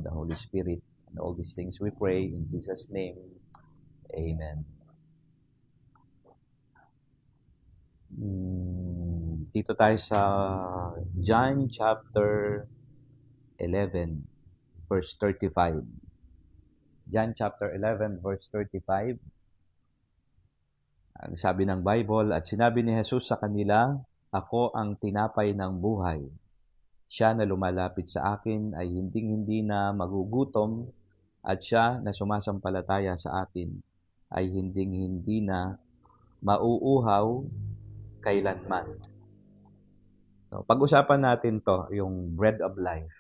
the Holy Spirit. And all these things we pray in Jesus' name. Amen. Dito tayo sa John chapter 11, verse 35. John chapter 11, verse 35. Ang sabi ng Bible, at sinabi ni Jesus sa kanila, ako ang tinapay ng buhay. Siya na lumalapit sa akin ay hinding-hindi na magugutom, at siya na sumasampalataya sa akin ay hinding-hindi na mauuhaw kailanman. So, pag-usapan natin to, yung bread of life.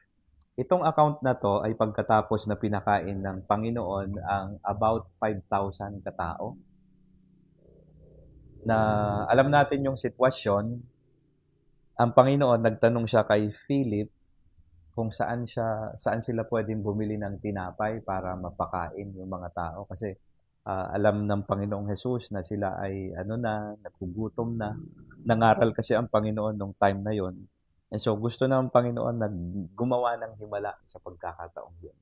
Itong account na to ay pagkatapos na pinakain ng Panginoon ang about 5,000 katao. Na alam natin yung sitwasyon, ang Panginoon nagtanong siya kay Philip kung saan sila pwedeng bumili ng tinapay para mapakain yung mga tao kasi alam ng Panginoong Jesus na sila ay nagugutom na. Nangaral kasi ang Panginoon nung time na yon. And so gusto ng Panginoon na gumawa ng himala sa pagkakataong yun.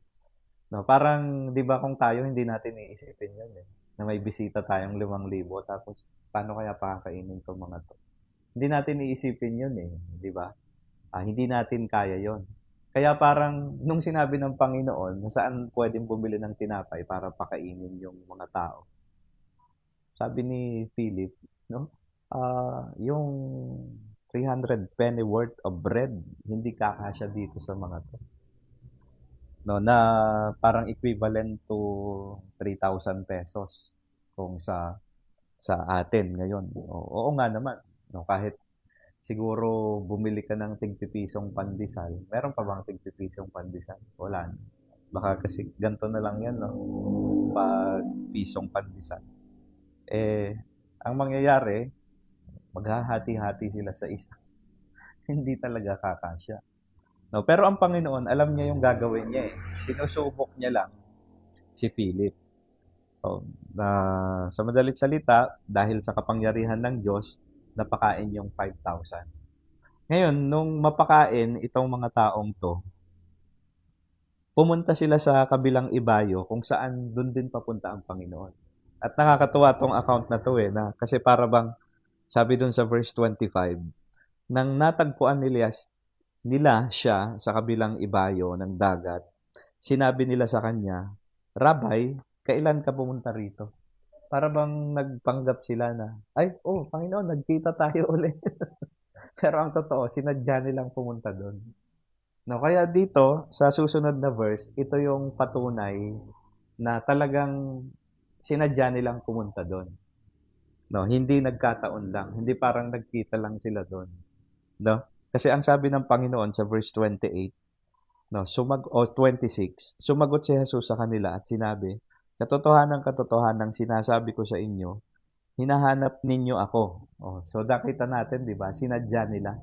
No, parang 'di ba kung tayo hindi natin iisipin yun na may bisita tayong 5,000 tapos paano kaya pakakainin tong mga to? Hindi natin iisipin yun 'di ba? Hindi natin kaya yon. Kaya parang nung sinabi ng Panginoon na saan pwedeng bumili ng tinapay para pakainin yung mga tao. Sabi ni Philip, no? Yung 300 penny worth of bread, hindi kakasya dito sa mga to. No, na parang equivalent to 3,000 pesos kung sa atin ngayon. Oo nga naman. No, kahit siguro bumili ka ng tig-pipisong pandesal, meron pa bang tig-pipisong pandesal? Wala na. Baka kasi ganito na lang yan, no? Pag pisong pandesal. Ang mangyayari, maghahati-hati sila sa isa. Hindi talaga kakasya. No, pero ang Panginoon, alam niya yung gagawin niya Sinusubok niya lang si Philip. So, sa madalit salita, dahil sa kapangyarihan ng Diyos, napakain yung 5,000. Ngayon, nung mapakain itong mga taong to, pumunta sila sa kabilang ibayo kung saan doon din papunta ang Panginoon. At nakakatuwa tong account na to na kasi para bang sabi doon sa verse 25, nang natagpuan nila siya sa kabilang ibayo ng dagat, sinabi nila sa kanya, Rabbi, kailan ka pumunta rito? Para bang nagpanggap sila na, Panginoon, nagkita tayo ulit. Pero ang totoo, sinadya nilang pumunta doon. No, kaya dito, sa susunod na verse, ito yung patunay na talagang sinadya nilang pumunta doon. No, hindi nagkataon lang. Hindi parang nagkita lang sila doon. No? Kasi ang sabi ng Panginoon sa verse 28, 26, sumagot si Jesus sa kanila at sinabi, katotohanan sinasabi ko sa inyo, hinahanap ninyo ako. So nakita natin, di ba? Sinadya nila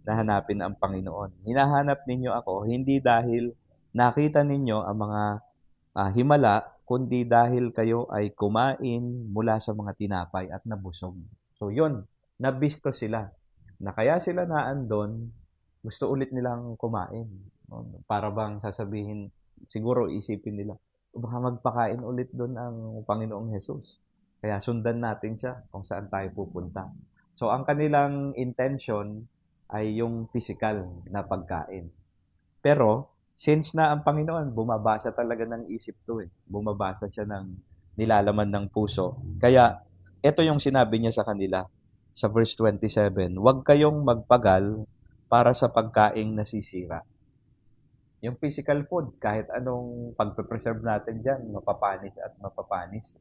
na hanapin ang Panginoon. Hinahanap ninyo ako, hindi dahil nakita ninyo ang mga himala, kundi dahil kayo ay kumain mula sa mga tinapay at nabusog. So yun, nabisto sila. Na kaya sila naandon, gusto ulit nilang kumain. Para bang sasabihin, siguro isipin nila, baka magpakain ulit doon ang Panginoong Jesus. Kaya sundan natin siya kung saan tayo pupunta. So ang kanilang intention ay yung physical na pagkain. Pero since na ang Panginoon, bumabasa talaga ng isip to Bumabasa siya ng nilalaman ng puso. Kaya ito yung sinabi niya sa kanila sa verse 27, huwag kayong magpagal para sa pagkaing nasisira. Yung physical food, kahit anong pagpe-preserve natin dyan, mapapanis at mapapanis.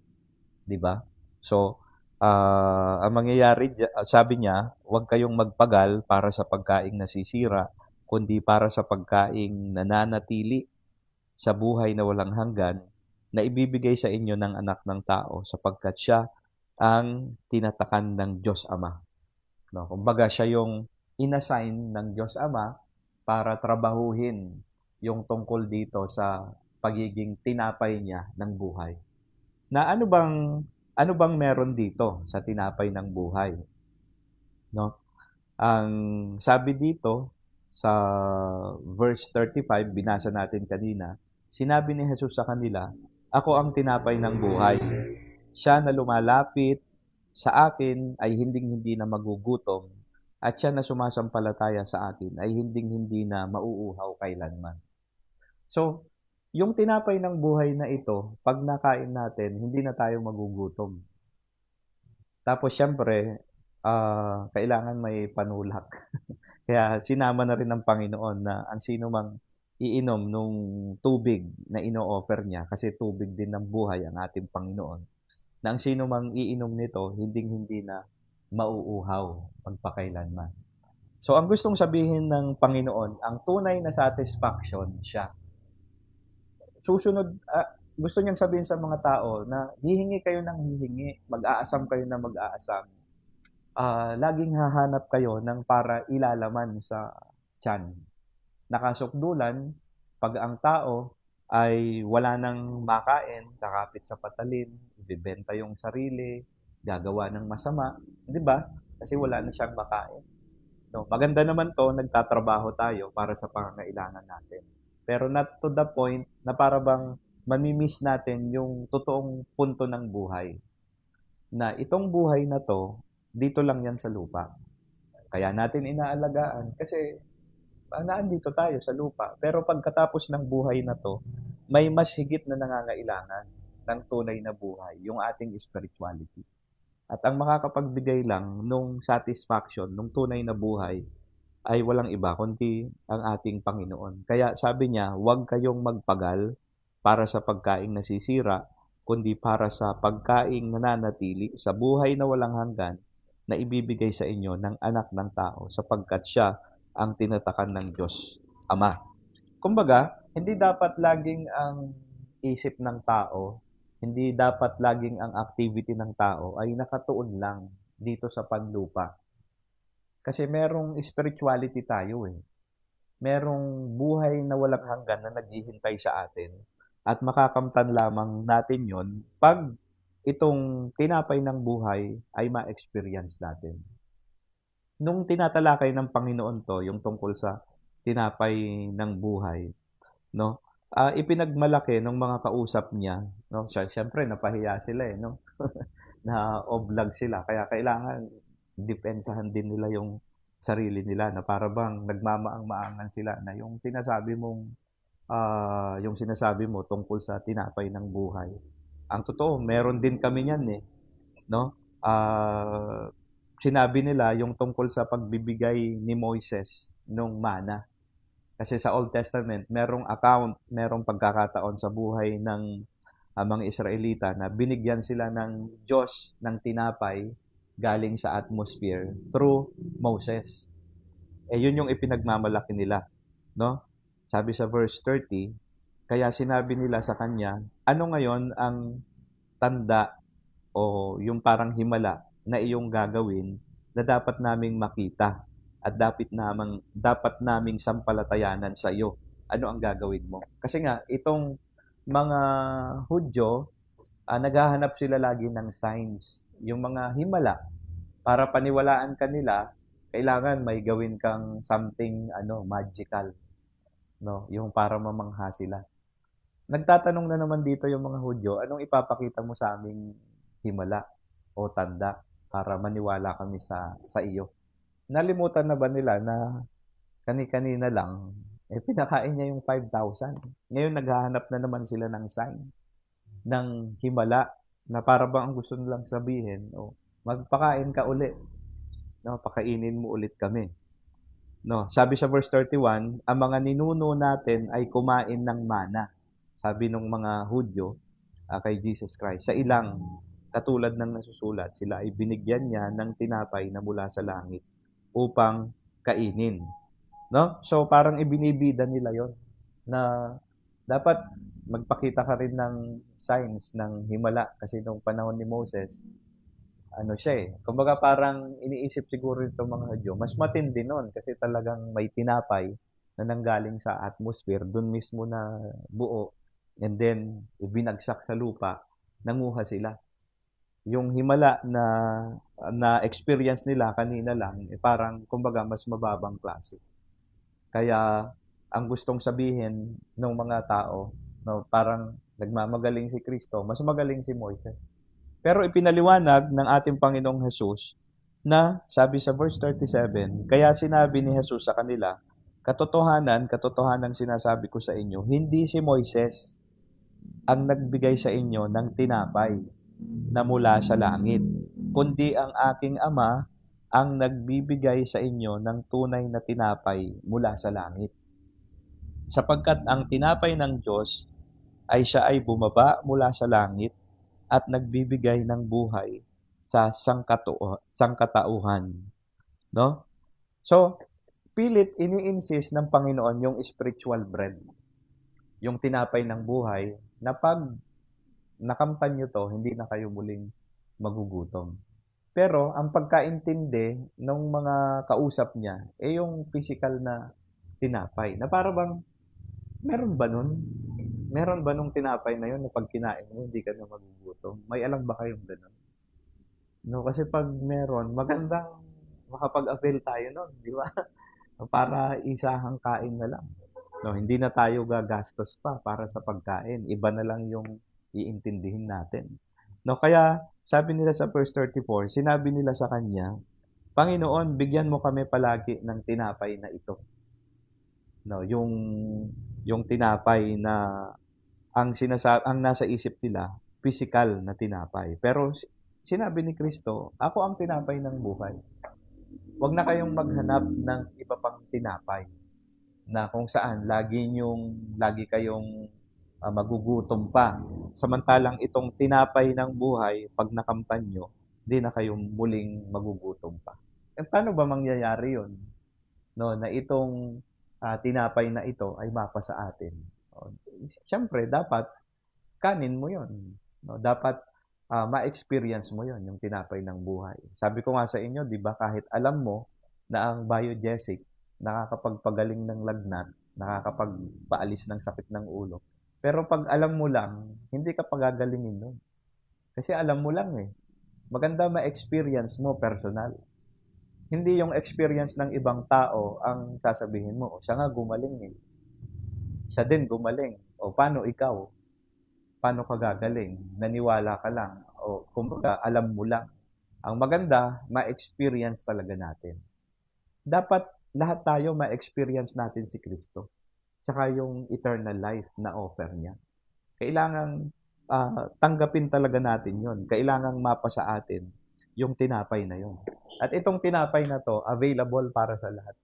Diba? So, ang mangyayari, sabi niya, huwag kayong magpagal para sa pagkaing nasisira, kundi para sa pagkaing nananatili sa buhay na walang hanggan, na ibibigay sa inyo ng anak ng tao sapagkat siya ang tinatakan ng Diyos Ama. No, kumbaga siya yung inassign ng Diyos Ama para trabahuhin yung tungkol dito sa pagiging tinapay niya ng buhay. Na ano bang meron dito sa tinapay ng buhay? No? Ang sabi dito sa verse 35, binasa natin kanina, Sinabi ni Jesus sa kanila, "Ako ang tinapay ng buhay. Siya na lumalapit sa akin ay hinding-hindi na magugutom, at siya na sumasampalataya sa akin ay hinding-hindi na mauuhaw kailanman." So, yung tinapay ng buhay na ito, 'pag nakain natin, hindi na tayo magugutom. Tapos siyempre, kailangan may panulak. Kaya sinama na rin ng Panginoon na ang sino mang iinom nung tubig na ino-offer niya, kasi tubig din ng buhay ang ating Panginoon, na ang sino mang iinom nito, hinding-hindi na mauuhaw magpakailanman. So, ang gustong sabihin ng Panginoon, ang tunay na satisfaction siya. Susunod, gusto niyang sabihin sa mga tao na hihingi kayo ng hihingi, mag-aasam kayo na mag-aasam. Laging hahanap kayo ng para ilalaman sa tiyan. Nakasukdulan, 'pag ang tao ay wala ng makain, kakapit sa patalim, ibebenta yung sarili, gagawa ng masama, 'di ba? Kasi wala na siyang makain. No, maganda naman 'to, nagtatrabaho tayo para sa pangangailangan natin. Pero not to the point na para bang mami-miss natin yung totoong punto ng buhay, na itong buhay na 'to, dito lang 'yan sa lupa. Kaya natin inaalagaan kasi naandito tayo sa lupa. Pero pagkatapos ng buhay na 'to, may mas higit na nangangailangan ng tunay na buhay, yung ating spirituality. At ang makakapagbigay lang nung satisfaction, nung tunay na buhay, ay walang iba kundi ang ating Panginoon. Kaya sabi niya, huwag kayong magpagal para sa pagkaing nasisira, kundi para sa pagkaing nananatili sa buhay na walang hanggan na ibibigay sa inyo ng anak ng tao, sapagkat siya ang tinatakan ng Diyos Ama. Kumbaga, hindi dapat laging ang isip ng tao, hindi dapat laging ang activity ng tao ay nakatuon lang dito sa panlupa. Kasi merong spirituality tayo eh. Merong buhay na walang hanggan na naghihintay sa atin. At makakamtan lamang natin yon pag itong tinapay ng buhay ay ma-experience natin. Nung tinatalakay ng Panginoon 'to, yung tungkol sa tinapay ng buhay, 'no, ipinagmalaki ng mga kausap niya, 'no, siyempre napahiya sila, eh, 'no, na oblag sila kaya kailangan depensahan din nila yung sarili nila, na para bang nagmamaang-maangan sila na yung sinasabi mo tungkol sa tinapay ng buhay. Ang totoo meron din kami niyan, eh, 'no? Sinabi nila yung tungkol sa pagbibigay ni Moises nung mana. Kasi sa Old Testament, merong pagkakataon sa buhay ng mga Israelita na binigyan sila ng Diyos ng tinapay galing sa atmosphere through Moses. Yun yung ipinagmamalaki nila, no? Sabi sa verse 30, kaya sinabi nila sa kanya, ano ngayon ang tanda o yung parang himala na iyong gagawin na dapat naming makita at dapat naming sampalatayanan sa iyo. Ano ang gagawin mo? Kasi nga itong mga Hudyo, naghahanap sila lagi ng signs, yung mga himala, para paniwalaan kanila, kailangan may gawin kang something magical, no? Yung para mamangha sila. Nagtatanong na naman dito yung mga Hudyo, anong ipapakita mo sa aming himala o tanda para maniwala kami sa iyo? Nalimutan na ba nila na kani-kanina lang, pinakain niya yung 5,000. Ngayon naghahanap na naman sila ng signs, ng himala, na para bang ang gusto nilang sabihin, magpakain ka uli, no? Pakainin mo ulit kami. No, sabi sa verse 31, ang mga ninuno natin ay kumain ng mana. Sabi ng mga Hudyo kay Jesus Christ, sa ilang katulad ng nasusulat, sila ay binigyan niya ng tinapay na mula sa langit upang kainin. No? So parang ibinibida nila 'yon na dapat magpakita ka rin ng signs ng himala, kasi nung panahon ni Moses, kumbaga parang iniisip siguro itong mga Hudyo, mas matindi nun kasi talagang may tinapay na nanggaling sa atmosphere, dun mismo na buo, and then ibinagsak sa lupa, nanguha sila. Yung himala na experience nila kanina lang, parang kumbaga mas mababang klase. Kaya ang gustong sabihin ng mga tao, No, parang nagmamagaling si Kristo, mas magaling si Moises. Pero ipinaliwanag ng ating Panginoong Jesus na sabi sa verse 37, kaya sinabi ni Jesus sa kanila, katotohanan, katotohanan sinasabi ko sa inyo, hindi si Moises ang nagbigay sa inyo ng tinapay na mula sa langit, kundi ang aking Ama ang nagbibigay sa inyo ng tunay na tinapay mula sa langit. Sapagkat ang tinapay ng Diyos ay siya ay bumaba mula sa langit at nagbibigay ng buhay sa sangkatauhan. No? So, pilit ini-insist ng Panginoon yung spiritual bread, yung tinapay ng buhay, na pag nakamtan nyo to, hindi na kayo muling magugutom. Pero ang pagkaintindi ng mga kausap niya, yung physical na tinapay, na para bang, meron ba nun? Meron ba nung tinapay na yun na pag kinain mo, hindi ka na magugutom? May alam ba kayong ganun? No, kasi pag meron, magandang makapag-avail tayo nun, di ba? Para isahang kain na lang. No, hindi na tayo gagastos pa para sa pagkain. Iba na lang yung iintindihin natin. No, kaya sabi nila sa verse 34, sinabi nila sa kanya, Panginoon, bigyan mo kami palagi ng tinapay na ito. No, yung tinapay na ang nasa isip nila, physical na tinapay. Pero sinabi ni Kristo, ako ang tinapay ng buhay. Huwag na kayong maghanap ng iba pang tinapay na kung saan lagi kayong magugutom pa. Samantalang itong tinapay ng buhay, pag nakamtan nyo, di na kayong muling magugutom pa. E paano ba mangyayari yun? No, na itong tinapay na ito ay mapa sa atin. Siyempre, dapat kanin mo yon. No, dapat ma-experience mo yon, yung tinapay ng buhay. Sabi ko nga sa inyo, di ba, kahit alam mo na ang biogesic nakakapagpagaling ng lagnat, nakakapagpaalis ng sakit ng ulo. Pero pag alam mo lang, hindi ka pagagalingin nun. Kasi alam mo lang eh. Maganda ma-experience mo personal. Hindi yung experience ng ibang tao ang sasabihin mo, siya nga gumaling eh. Siya din gumaling. O paano ikaw? Paano ka gagaling? Naniwala ka lang. O kumbaga, alam mo lang. Ang maganda, ma-experience talaga natin. Dapat lahat tayo ma-experience natin si Kristo. Tsaka yung eternal life na offer niya. Kailangang tanggapin talaga natin yon. Kailangang mapa sa atin yung tinapay na yon. At itong tinapay na to, available para sa lahat.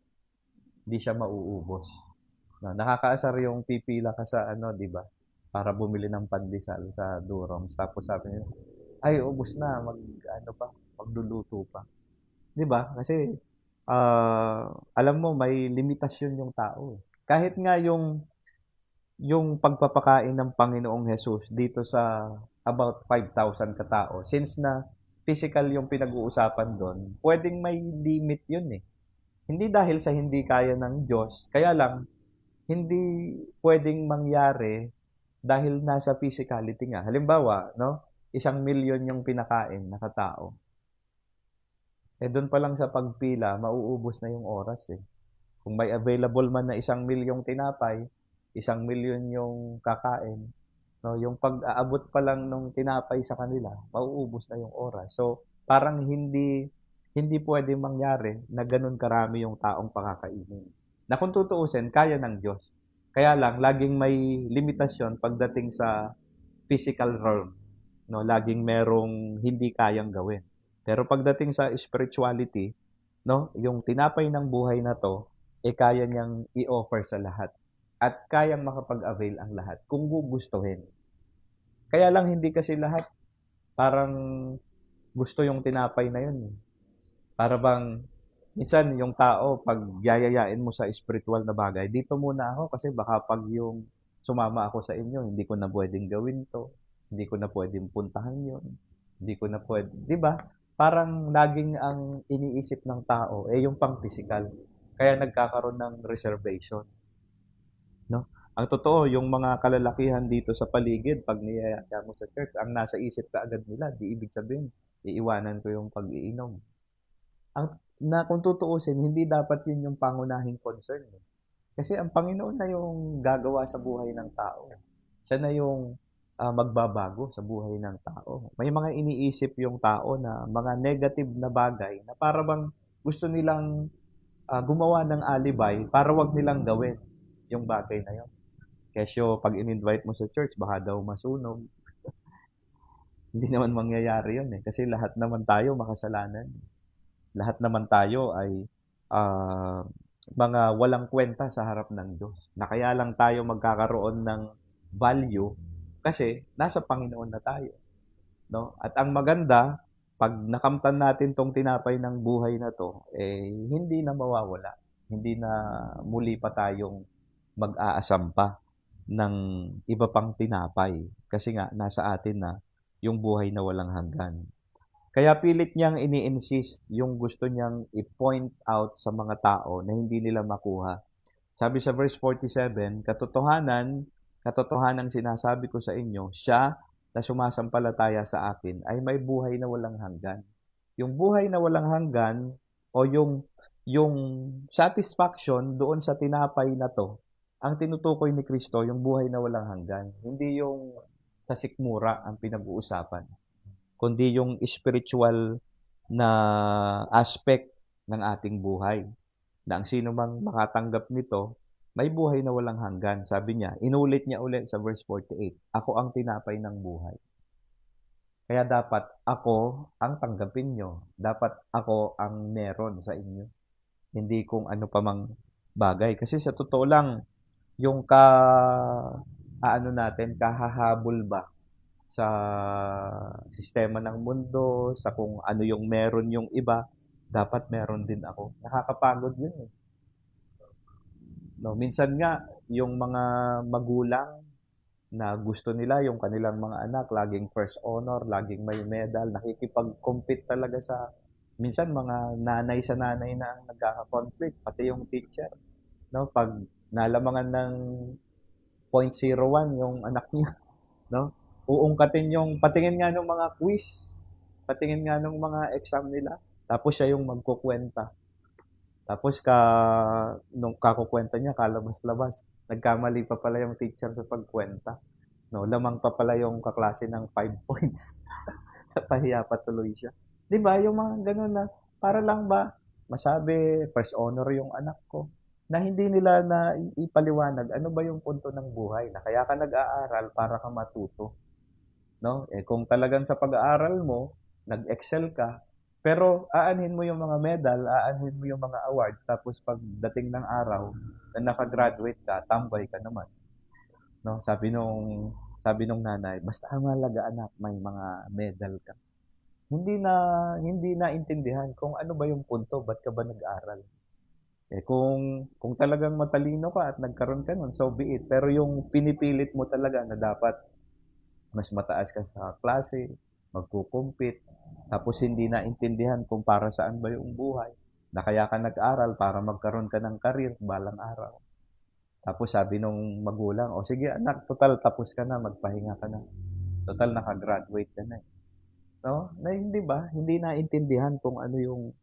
Hindi siya mauubos. No, nakakaasar yung pipila ka sa di ba? Para bumili ng pandesal sa Durong. Tapos sabi niya, ay ubos na, magluluto pa. 'Di ba? Kasi alam mo may limitasyon yung tao. Kahit nga yung pagpapakain ng Panginoong Jesus dito sa about 5,000 katao, since na physical yung pinag-uusapan doon, pwedeng may limit yun eh. Hindi dahil sa hindi kaya ng Diyos, kaya lang, hindi pwedeng mangyari dahil nasa physicality nga. Halimbawa, no, 1,000,000 yung pinakain na katao. Doon pa lang sa pagpila, mauubos na yung oras eh. Kung may available man na 1,000,000 tinapay, 1,000,000 yung kakain, no, yung pag-aabot pa lang nung tinapay sa kanila, mauubos na yung oras. So, parang hindi pwedeng mangyari na ganun karami yung taong pakakainin. Na kung tutuusin, kaya ng Diyos. Kaya lang, laging may limitasyon pagdating sa physical realm. No, laging merong hindi kayang gawin. Pero pagdating sa spirituality, no, yung tinapay ng buhay na to, kaya niyang i-offer sa lahat. At kayang makapag-avail ang lahat kung gugustuhin. Kaya lang hindi kasi lahat parang gusto yung tinapay na yun. Para bang minsan yung tao pag yayayain mo sa spiritual na bagay, dito muna ako kasi baka pag yung sumama ako sa inyo, hindi ko na pwedeng gawin to, hindi ko na pwedeng puntahan yon, hindi ko na pwede, di ba? Parang laging ang iniisip ng tao yung pang physical. Kaya nagkakaroon ng reservation, no? Ang totoo, yung mga kalalakihan dito sa paligid, pag niyayaya mo sa church, ang nasa isip ka agad nila, di ibig sabihin, iiwanan ko yung pag-iinom. Ang na kung tutuusin, hindi dapat yun yung pangunahing concern. Eh. Kasi ang Panginoon na yung gagawa sa buhay ng tao. Siya na yung magbabago sa buhay ng tao. May mga iniisip yung tao na mga negative na bagay na para bang gusto nilang gumawa ng alibay para wag nilang gawin yung bagay na yun. Kesyo pag in-invite mo sa church, baka daw masunog. Hindi naman mangyayari yun eh. Kasi lahat naman tayo makasalanan. Lahat naman tayo ay ah, mga walang kwenta sa harap ng Diyos. Na kaya lang tayo magkakaroon ng value kasi nasa Panginoon na tayo. No? At ang maganda, pag nakamtan natin tong tinapay ng buhay na to, eh, hindi na mawawala. Hindi na muli pa tayong mag-aasam pa ng iba pang tinapay. Kasi nga, nasa atin na yung buhay na walang hanggan. Kaya pilit niyang ini-insist yung gusto niyang i-point out sa mga tao na hindi nila makuha. Sabi sa verse 47, katotohanan sinasabi ko sa inyo, siya na sumasampalataya sa akin ay may buhay na walang hanggan. Yung buhay na walang hanggan o yung satisfaction doon sa tinapay na to, ang tinutukoy ni Kristo, yung buhay na walang hanggan. Hindi yung sa sikmura ang pinag-uusapan, kundi yung spiritual na aspect ng ating buhay. Na ang sino mang makatanggap nito, may buhay na walang hanggan. Sabi niya, inulit niya ulit sa verse 48, ako ang tinapay ng buhay. Kaya dapat ako ang tanggapin nyo. Dapat ako ang meron sa inyo. Hindi kung ano pa mang bagay. Kasi sa totoo lang, yung kahahabol ba sa sistema ng mundo, sa kung ano yung meron yung iba, dapat meron din ako. Nakakapagod yun eh. No, minsan nga, yung mga magulang na gusto nila yung kanilang mga anak laging first honor, laging may medal, nakikipag-compete talaga sa minsan mga nanay sa nanay na ang nagkaka-conflict, pati yung teacher, no? Pag nalamangan ng 0.01 yung anak niya, no? Uungkatin yung patingin nga ng mga quiz, patingin nga ng mga exam nila, tapos siya yung magkukwenta. Tapos nung kakukwenta niya, kalabas-labas, nagkamali pa pala yung teacher sa pagkwenta. No, lamang pa pala yung kaklase ng 5 points. Napahiya pa tuloy siya. 'Di ba? Yung mga ganun na para lang ba masabi first honor yung anak ko na hindi nila na ipaliwanag ano ba yung punto ng buhay na kaya ka nag-aaral para ka matuto, no? Eh kung talagang sa pag-aaral mo nag-excel ka, pero aanhin mo yung mga medal, aanhin mo yung mga awards, tapos pagdating ng araw na nakagraduate ka, tambay ka naman, no? Sabi nung nanay, basta ang mahalaga anak, may mga medal ka. Hindi na intindihan kung ano ba yung punto, ba't ka ba nag-aral? Eh kung talagang matalino ka at nagkaroon ka nun, so be it. Pero yung pinipilit mo talaga na dapat mas mataas ka sa klase, magko-compete, tapos hindi na intindihan kung para saan ba yung buhay, na kaya ka nag-aral para magkaroon ka ng karir balang araw. Tapos sabi nung magulang, o sige anak, total tapos ka na, magpahinga ka na. Total nakagraduate ka na. No? Na hindi ba? Hindi naintindihan kung ano yung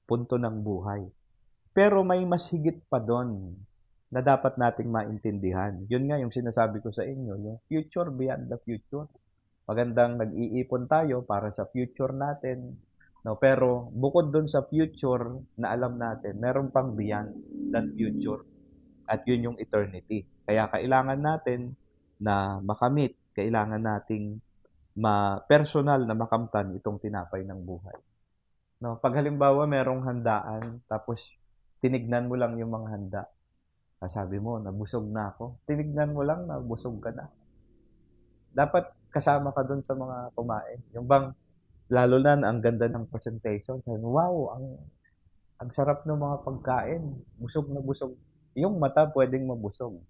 punto ng buhay. Pero may mas higit pa doon na dapat nating maintindihan. Yun nga yung sinasabi ko sa inyo, yung future beyond the future. Magandang nag-iipon tayo para sa future natin. No, pero bukod doon sa future na alam natin, meron pang beyond that future. At yun yung eternity. Kaya kailangan natin na makamit, kailangan nating personal na makamtan itong tinapay ng buhay. No, pag halimbawa merong handaan, tapos tinignan mo lang yung mga handa. Sabi mo, nabusog na ako. Tinignan mo lang, nabusog ka na. Dapat kasama ka doon sa mga kumain. Yung bang, lalo na ang ganda ng presentation. Sabi mo, wow, ang sarap ng mga pagkain. Busog na busog. Yung mata pwedeng mabusog.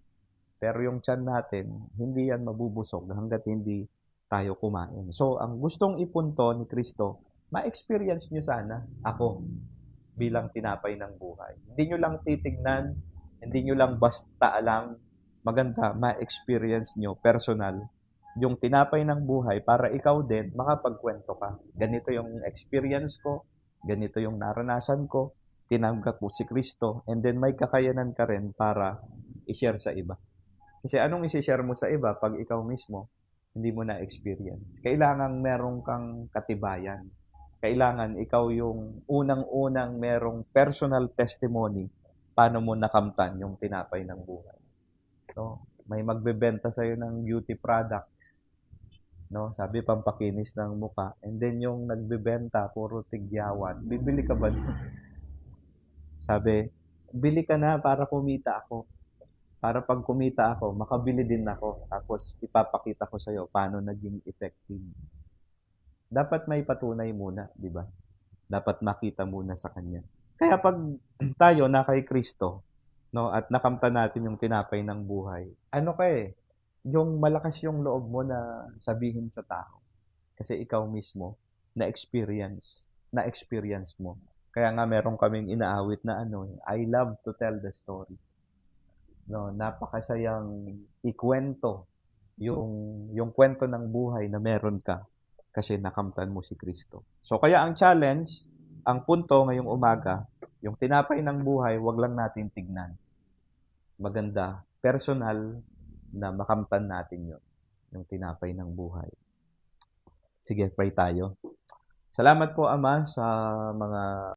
Pero yung tiyan natin, hindi yan mabubusog hanggat hindi tayo kumain. So, ang gustong ipunto ni Kristo, ma-experience nyo sana ako bilang tinapay ng buhay. Hindi nyo lang titignan, hindi nyo lang basta alam, maganda, ma-experience nyo personal yung tinapay ng buhay para ikaw din makapagkwento ka. Ganito yung experience ko, ganito yung naranasan ko, tinanggap ko si Kristo, and then may kakayanan ka rin para i-share sa iba. Kasi anong isi-share mo sa iba pag ikaw mismo hindi mo na-experience? Kailangan meron kang katibayan. Kailangan ikaw yung unang-unang merong personal testimony paano mo nakamtan yung tinapay ng buhay. No? May magbebenta sa'yo ng beauty products, no? Sabi pampakinis ng muka. And then yung nagbebenta puro tigyawan. Bibili ka ba nun? Sabi, bili ka na para kumita ako. Para pag kumita ako, makabili din ako. Tapos ipapakita ko sa'yo paano naging effective. Dapat may patunay muna, di ba? Dapat makita muna sa kanya. Kaya pag tayo na kay Kristo, no, at nakamtan natin yung tinapay ng buhay, ano ka eh, yung malakas yung loob mo na sabihin sa tao. Kasi ikaw mismo, na-experience mo. Kaya nga meron kaming inaawit na ano, I love to tell the story. No, napakasayang ikwento yung kwento ng buhay na meron ka kasi nakamtan mo si Kristo. So kaya ang challenge, ang punto ngayong umaga, yung tinapay ng buhay, wag lang natin tignan. Maganda, personal na makamtan natin yon, yung tinapay ng buhay. Sige, pray tayo. Salamat po, Ama, sa mga